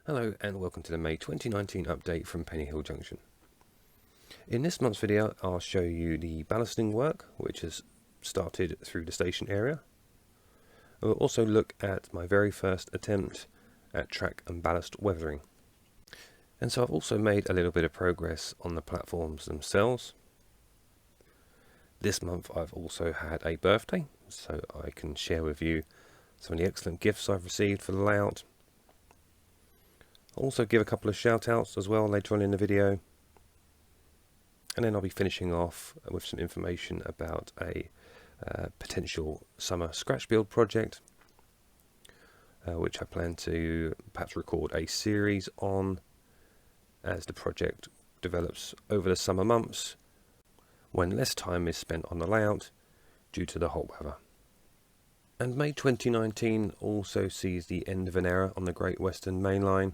Hello and welcome to the May 2019 update from Pennyhill Junction. In this month's video I'll show you the ballasting work which has started through the station area. We'll also look at my very first attempt at track and ballast weathering. And so I've also made a little bit of progress on the platforms themselves. This month I've also had a birthday, so I can share with you some of the excellent gifts I've received for the layout. I'll also give a couple of shout outs as well later on in the video, and then I'll be finishing off with some information about a potential summer scratch build project, which I plan to perhaps record a series on as the project develops over the summer months when less time is spent on the layout due to the hot weather. And May 2019 also sees the end of an era on the Great Western Main Line,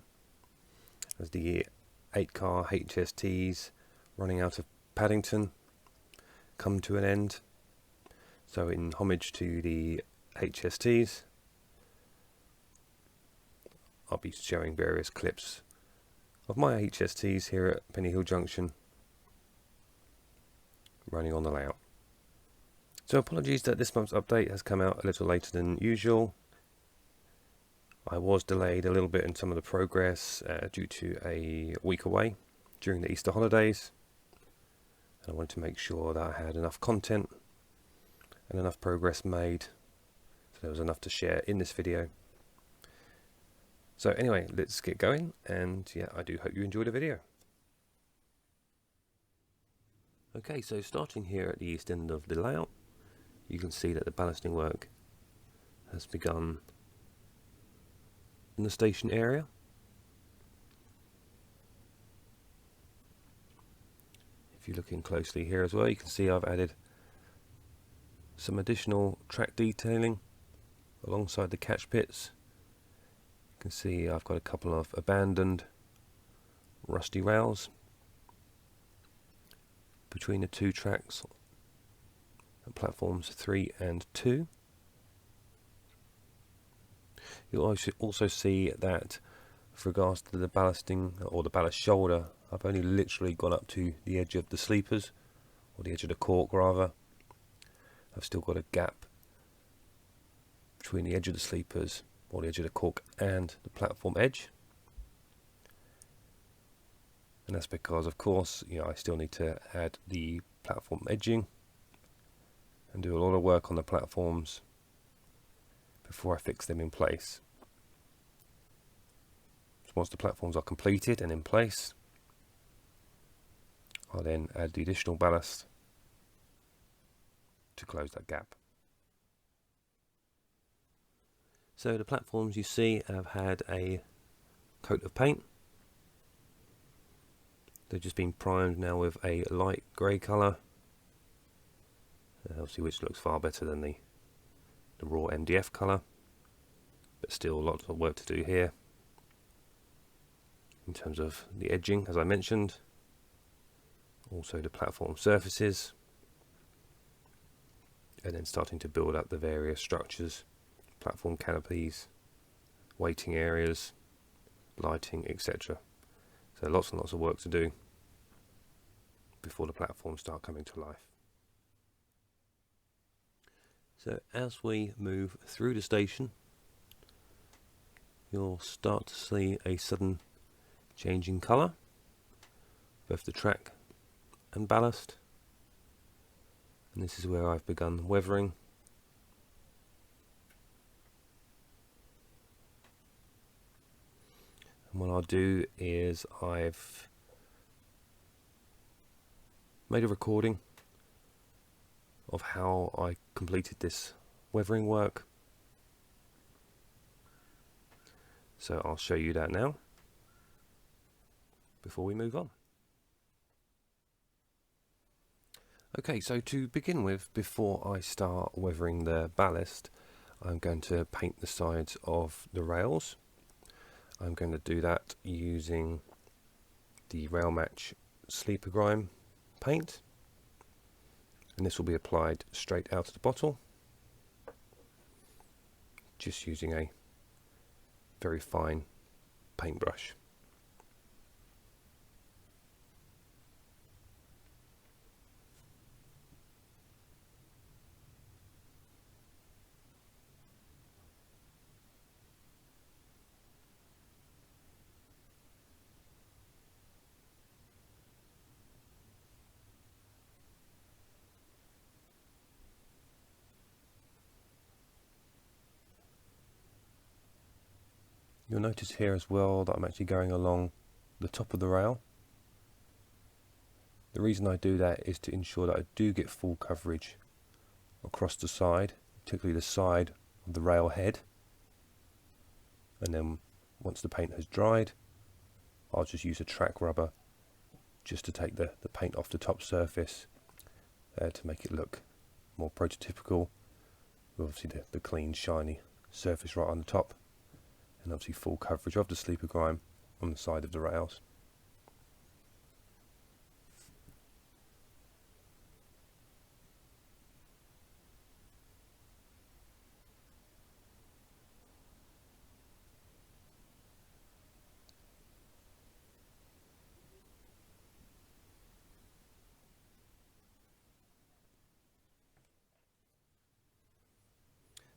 as the 8-car HSTs running out of Paddington come to an end. So in homage to the HSTs, I'll be showing various clips of my HSTs here at Pennyhill Junction running on the layout. So apologies that this month's update has come out a little later than usual. I was delayed a little bit in some of the progress due to a week away during the Easter holidays, and I wanted to make sure that I had enough content and enough progress made so there was enough to share in this video. So anyway, let's get going, and yeah, I do hope you enjoy the video. Okay, so starting here at the east end of the layout, you can see that the ballasting work has begun in the station area. If you're looking closely here as well, you can see I've added some additional track detailing alongside the catch pits. You can see I've got a couple of abandoned rusty rails between the two tracks at platforms 3 and 2. You'll also see that with regards to the ballasting, or the ballast shoulder, I've only literally gone up to the edge of the sleepers, or the edge of the cork rather. I've still got a gap between the edge of the sleepers, or the edge of the cork, and the platform edge. And that's because, of course, I still need to add the platform edging and do a lot of work on the platforms before I fix them in place. So once the platforms are completed and in place, I'll then add the additional ballast to close that gap. So the platforms you see have had a coat of paint. They've just been primed now with a light grey colour, obviously, which looks far better than the raw MDF colour, but still lots of work to do here in terms of the edging, as I mentioned, also the platform surfaces, and then starting to build up the various structures, platform canopies, waiting areas, lighting, etc. So lots and lots of work to do before the platforms start coming to life. So as we move through the station, you'll start to see a sudden change in colour, both the track and ballast. And this is where I've begun weathering. And what I'll do is I've made a recording of how I completed this weathering work. So I'll show you that now before we move on. Okay, so to begin with, before I start weathering the ballast, I'm going to paint the sides of the rails. I'm going to do that using the Rail Match Sleeper Grime paint, and this will be applied straight out of the bottle, just using a very fine paintbrush. You'll notice here as well that I'm actually going along the top of the rail. The reason I do that is to ensure that I do get full coverage across the side, particularly the side of the rail head. And then once the paint has dried, I'll just use a track rubber just to take the paint off the top surface to make it look more prototypical, with obviously the clean shiny surface right on the top, and obviously full coverage of the sleeper grime on the side of the rails.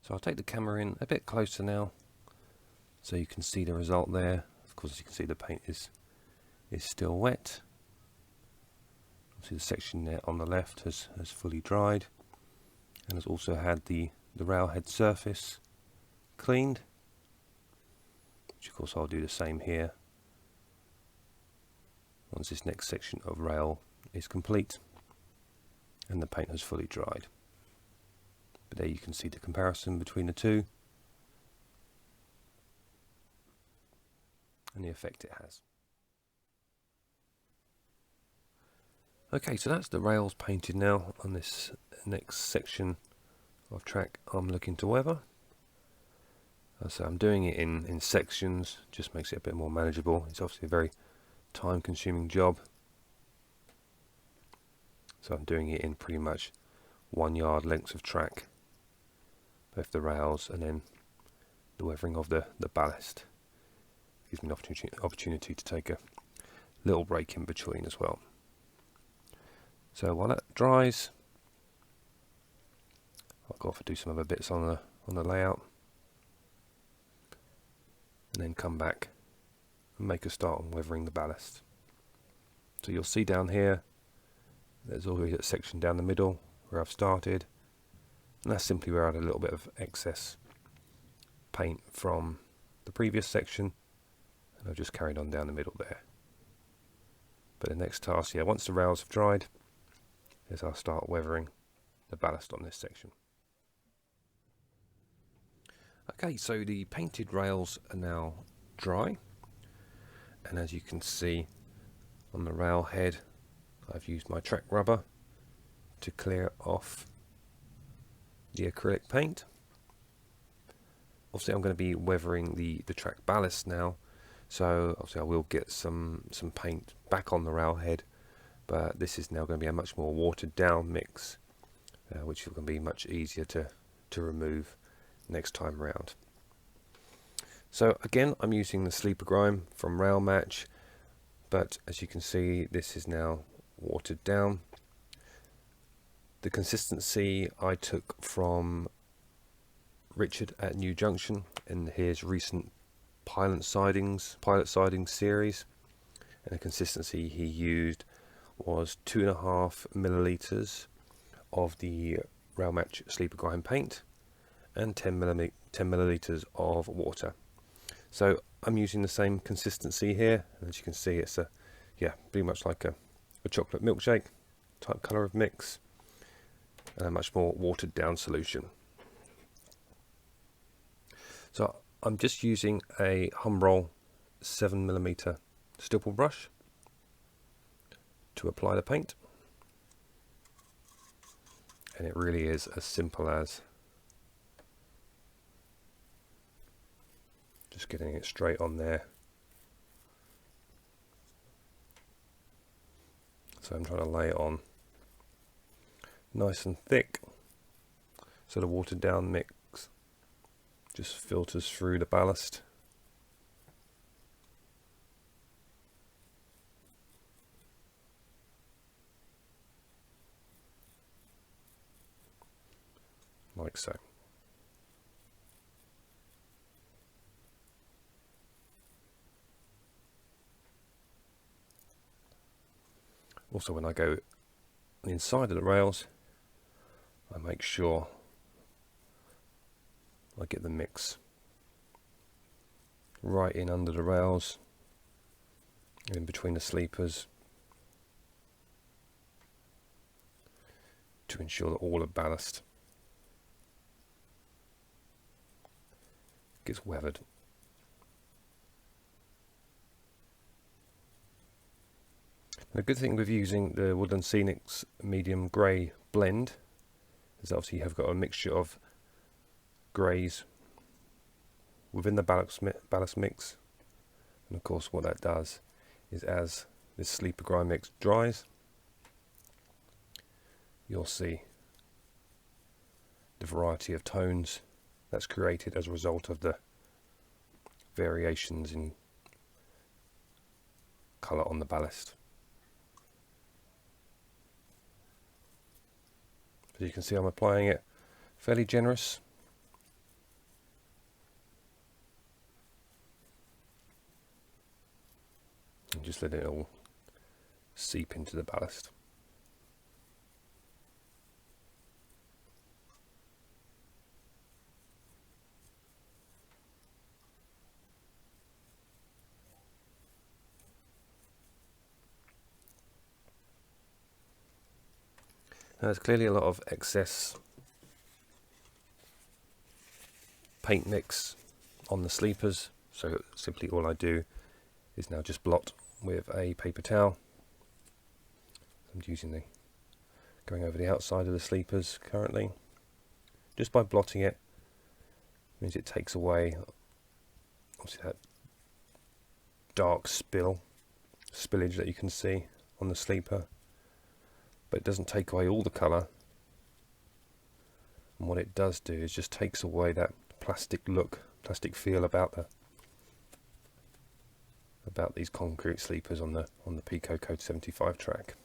So I'll take the camera in a bit closer now so you can see the result there. Of course, as you can see, the paint is still wet. Obviously the section there on the left has fully dried and has also had the railhead surface cleaned, which of course I'll do the same here once this next section of rail is complete and the paint has fully dried. But there you can see the comparison between the two and the effect it has. Okay, so that's the rails painted now on this next section of track I'm looking to weather. So I'm doing it in sections, just makes it a bit more manageable. It's obviously a very time consuming job, so I'm doing it in pretty much 1 yard lengths of track, both the rails and then the weathering of the ballast. Gives me an opportunity to take a little break in between as well. So while that dries, I'll go off and do some other bits on the layout, and then come back and make a start on weathering the ballast. So you'll see down here there's always a section down the middle where I've started, and that's simply where I had a little bit of excess paint from the previous section, and I've just carried on down the middle there. But the next task, once the rails have dried, is I'll start weathering the ballast on this section. Okay, so the painted rails are now dry, and as you can see on the rail head, I've used my track rubber to clear off the acrylic paint. Obviously I'm going to be weathering the track ballast now, so obviously I will get some paint back on the rail head, but this is now going to be a much more watered down mix, which is going to be much easier to remove next time round. So again, I'm using the sleeper grime from Rail Match, but as you can see, this is now watered down. The consistency I took from Richard at New Junction in his recent pilot sidings series, and the consistency he used was 2.5 milliliters of the Rail Match sleeper grime paint and 10 milliliters of water. So I'm using the same consistency here, and as you can see, it's pretty much like a chocolate milkshake type colour of mix, and a much more watered down solution. So I'm just using a Humbrol 7mm stipple brush to apply the paint, and it really is as simple as just getting it straight on there. So I'm trying to lay it on nice and thick, so the watered down mix just filters through the ballast. like so. Also, when I go inside of the rails, I make sure I get the mix right in under the rails, in between the sleepers, to ensure that all the ballast gets weathered. The good thing with using the Woodland Scenics medium grey blend is obviously you have got a mixture of greys within the ballast mix, and of course what that does is, as this sleeper grime mix dries, you'll see the variety of tones that's created as a result of the variations in colour on the ballast. As you can see, I'm applying it fairly generous. And just let it all seep into the ballast. Now, there's clearly a lot of excess paint mix on the sleepers, so simply all I do is now just blot with a paper towel. I'm using going over the outside of the sleepers currently. Just by blotting it means it takes away obviously that dark spillage that you can see on the sleeper, but it doesn't take away all the colour. And what it does do is just takes away that plastic feel about these concrete sleepers on the Pico Code 75 track.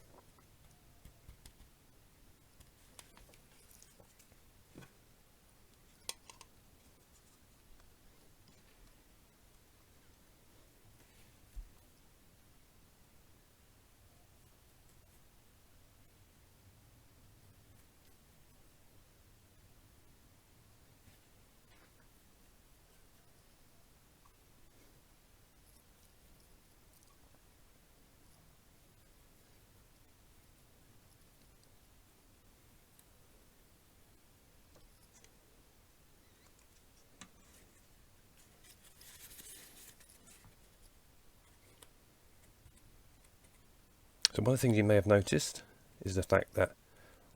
So one of the things you may have noticed is the fact that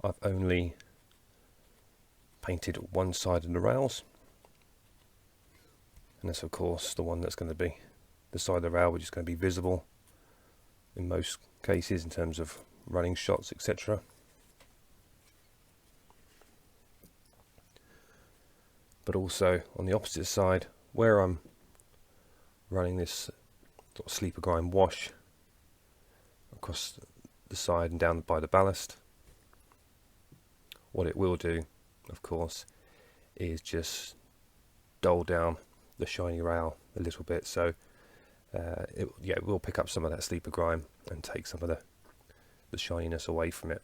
I've only painted one side of the rails, and that's of course the one that's going to be the side of the rail which is going to be visible in most cases in terms of running shots, etc. But also on the opposite side, where I'm running this sort of sleeper grime wash across the side and down by the ballast, what it will do, of course, is just dull down the shiny rail a little bit. So it will pick up some of that sleeper grime and take some of the shininess away from it.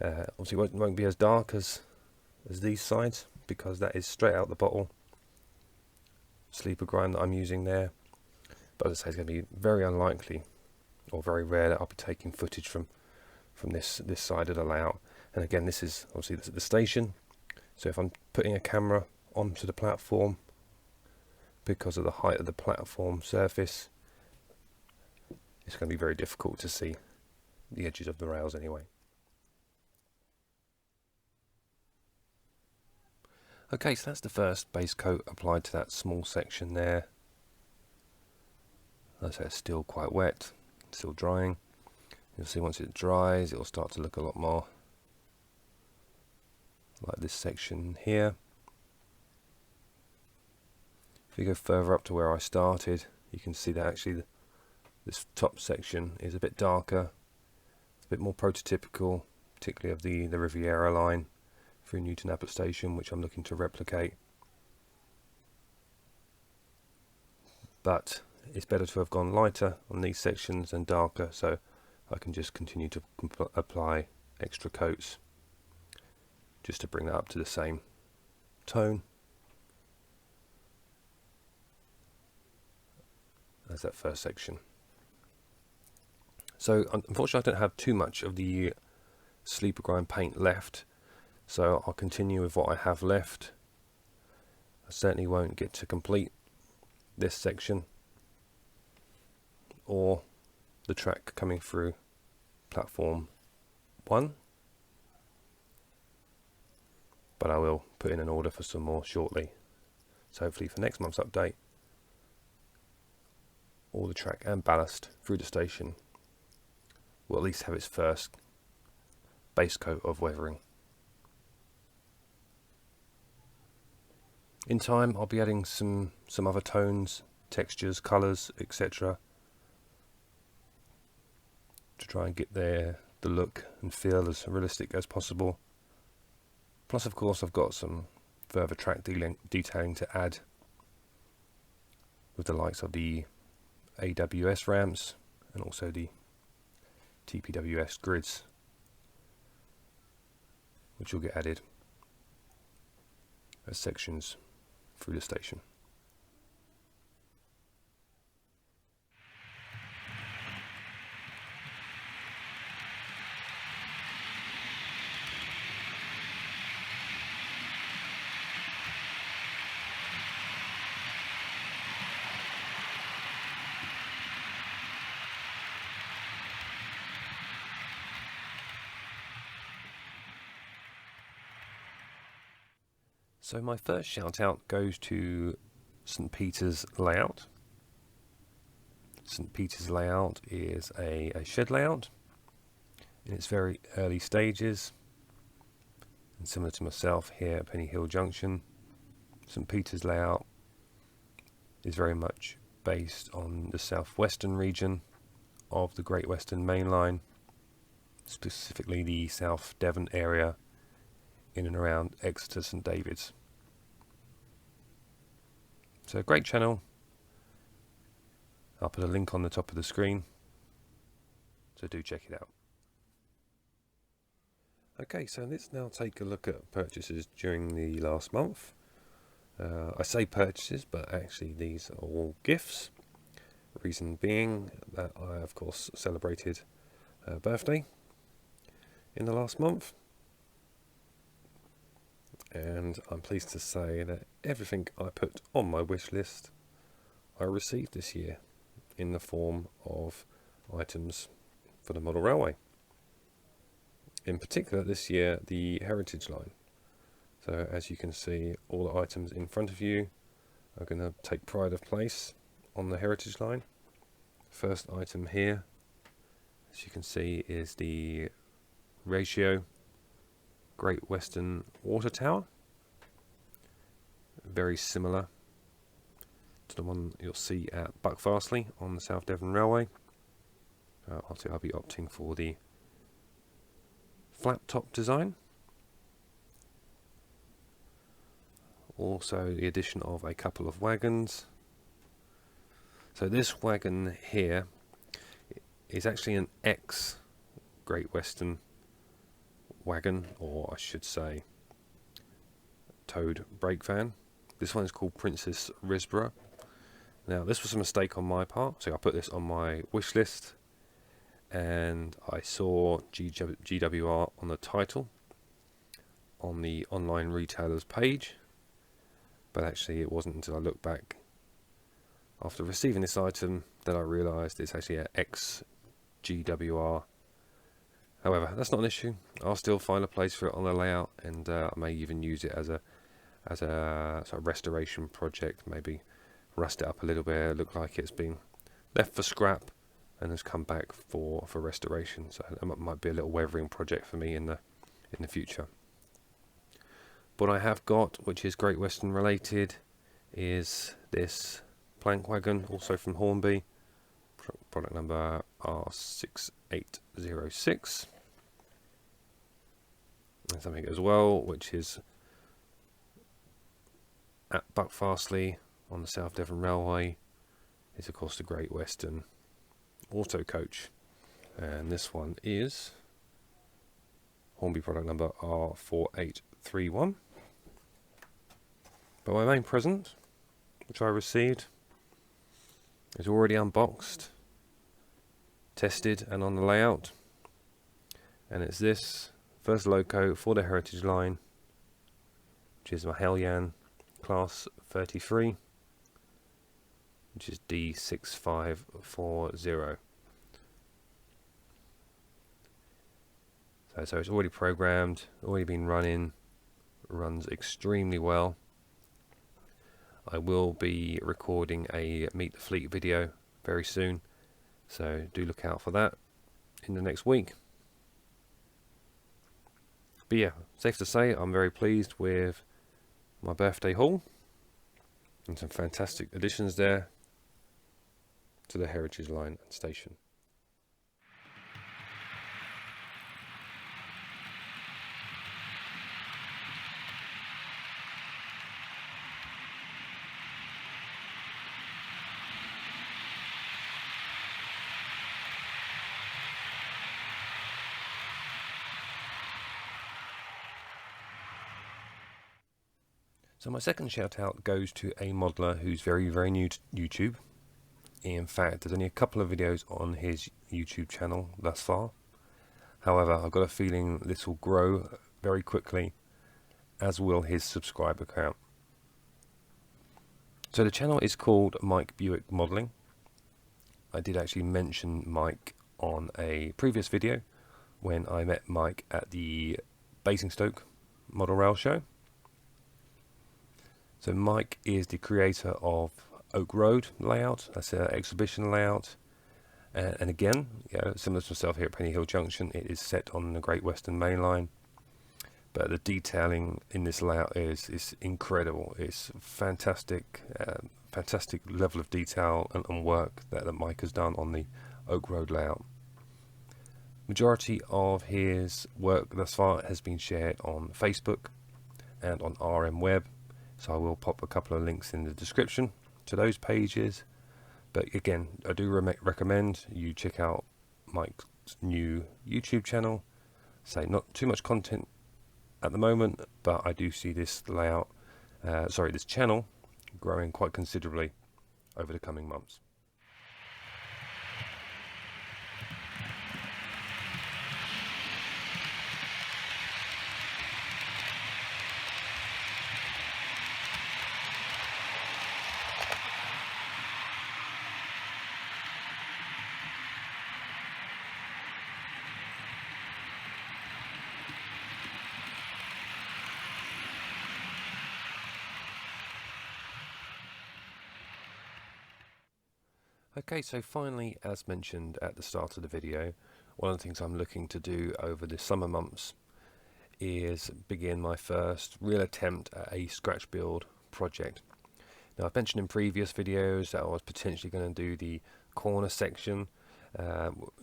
Obviously it won't be as dark as these sides, because that is straight out the bottle sleeper grime that I'm using there. But as I say, it's going to be very unlikely or very rare that I'll be taking footage from this side of the layout. And again, this is obviously the station, so if I'm putting a camera onto the platform, because of the height of the platform surface, it's going to be very difficult to see the edges of the rails anyway. Okay, so that's the first base coat applied to that small section there. As I say, it's still quite wet, still drying. You'll see once it dries, it will start to look a lot more like this section here. If you go further up to where I started, you can see that actually this top section is a bit darker, a bit more prototypical, particularly of the Riviera line through Newton Abbot Station, which I'm looking to replicate. But it's better to have gone lighter on these sections and darker, so I can just continue to apply extra coats just to bring that up to the same tone as that first section. So unfortunately I don't have too much of the sleeper grind paint left, so I'll continue with what I have left. I certainly won't get to complete this section or the track coming through platform 1, but I will put in an order for some more shortly. So hopefully for next month's update, all the track and ballast through the station will at least have its first base coat of weathering. In time I'll be adding some other tones, textures, colours, etc. to try and get the look and feel as realistic as possible. Plus of course I've got some further track detailing to add with the likes of the AWS ramps and also the TPWS grids, which will get added as sections through the station. So my first shout out goes to St. Peter's Layout. St. Peter's Layout is a shed layout in its very early stages, and similar to myself here at Pennyhill Junction, St. Peter's Layout is very much based on the southwestern region of the Great Western Main Line, specifically the South Devon area in and around Exeter St. David's. So a great channel. I'll put a link on the top of the screen, so do check it out. Okay, so let's now take a look at purchases during the last month. I say purchases, but actually these are all gifts. Reason being that I of course celebrated a birthday in the last month, and I'm pleased to say that everything I put on my wish list I received this year in the form of items for the model railway. In particular this year, the heritage line. So as you can see, all the items in front of you are going to take pride of place on the heritage line. First item here, as you can see, is the Ratio Great Western Water Tower. Very similar to the one you'll see at Buckfastleigh on the South Devon Railway. I'll be opting for the flat top design. Also the addition of a couple of wagons. So this wagon here is actually an ex Great Western wagon, or I should say towed brake van. This one is called Princess Risborough. Now this was a mistake on my part, so I put this on my wish list and I saw GWR on the title on the online retailers page, but actually it wasn't until I looked back after receiving this item that I realised it's actually an ex-GWR. However, that's not an issue. I'll still find a place for it on the layout, and I may even use it as a sort of restoration project. Maybe rust it up a little bit, look like it's been left for scrap and has come back for restoration. So that might be a little weathering project for me in the future. What I have got, which is Great Western related, is this plank wagon, also from Hornby, product number R6806. And something as well, which is at Buckfastleigh on the South Devon Railway, is of course the Great Western Auto Coach. And this one is Hornby product number R4831. But my main present, which I received, is already unboxed, tested and on the layout, and it's this first loco for the Heritage line, which is my Heljan Class 33, which is D6540. So it's already programmed, already been running, runs extremely well. I will be recording a Meet the Fleet video very soon, so do look out for that in the next week. But yeah, safe to say I'm very pleased with my birthday haul, and some fantastic additions there to the Heritage line and station. So my second shout out goes to a modeler who's very, very new to YouTube. In fact, there's only a couple of videos on his YouTube channel thus far. However, I've got a feeling this will grow very quickly, as will his subscriber count. So the channel is called Mike Buick Modeling. I did actually mention Mike on a previous video when I met Mike at the Basingstoke Model Rail Show. So Mike is the creator of Oak Road layout, that's an exhibition layout, and again, similar to myself here at Pennyhill Junction, it is set on the Great Western Main Line, but the detailing in this layout is incredible. It's fantastic, fantastic level of detail and work that Mike has done on the Oak Road layout. Majority of his work thus far has been shared on Facebook and on RM Web. So I will pop a couple of links in the description to those pages. But again, I do recommend you check out Mike's new YouTube channel. Say not too much content at the moment, but I do see this layout, this channel growing quite considerably over the coming months. Okay, so finally, as mentioned at the start of the video, one of the things I'm looking to do over the summer months is begin my first real attempt at a scratch build project. Now, I've mentioned in previous videos that I was potentially going to do the corner section,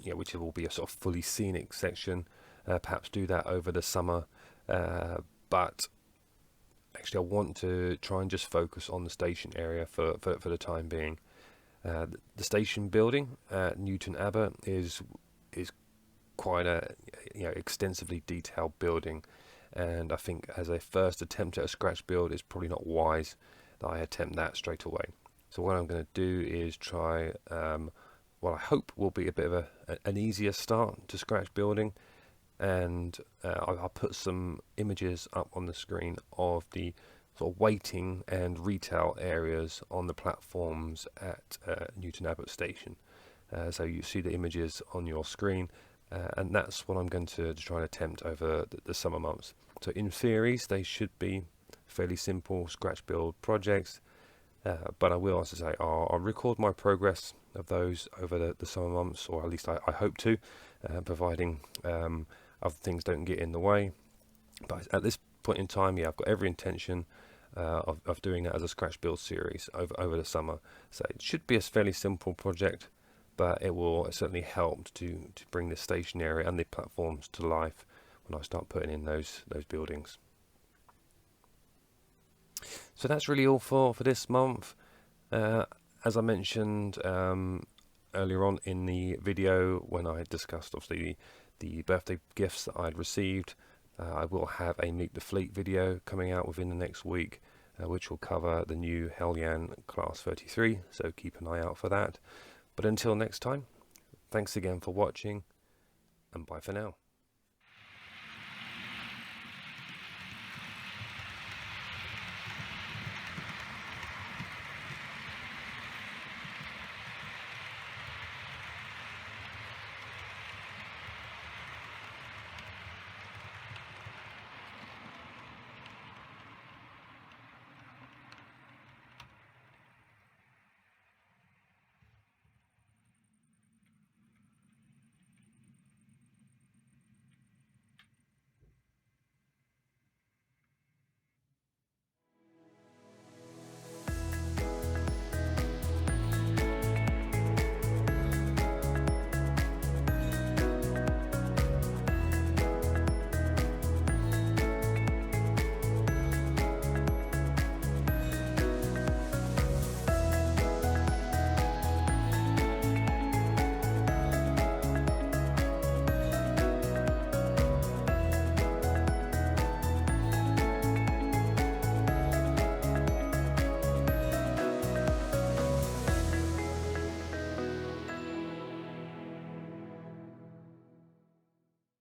which will be a sort of fully scenic section, perhaps do that over the summer, but actually I want to try and just focus on the station area for the time being. The station building at Newton Abbot is quite a extensively detailed building, and I think as a first attempt at a scratch build, it's probably not wise that I attempt that straight away. So what I'm going to do is try what I hope will be a bit of an easier start to scratch building, and I'll put some images up on the screen of the sort of waiting and retail areas on the platforms at Newton Abbot station. So you see the images on your screen, and that's what I'm going to try and attempt over the summer months. So in theories, they should be fairly simple scratch build projects, but I will, as I say, I'll record my progress of those over the summer months, or at least I hope to, providing other things don't get in the way. But at this point in time, I've got every intention of doing that as a scratch build series over the summer. So it should be a fairly simple project, but it will certainly help to bring the station area and the platforms to life when I start putting in those buildings. So that's really all for this month. As I mentioned earlier on in the video, when I discussed obviously the birthday gifts that I'd received, I will have a Meet the Fleet video coming out within the next week, which will cover the new Hellion Class 33, so keep an eye out for that. But until next time, thanks again for watching, and bye for now.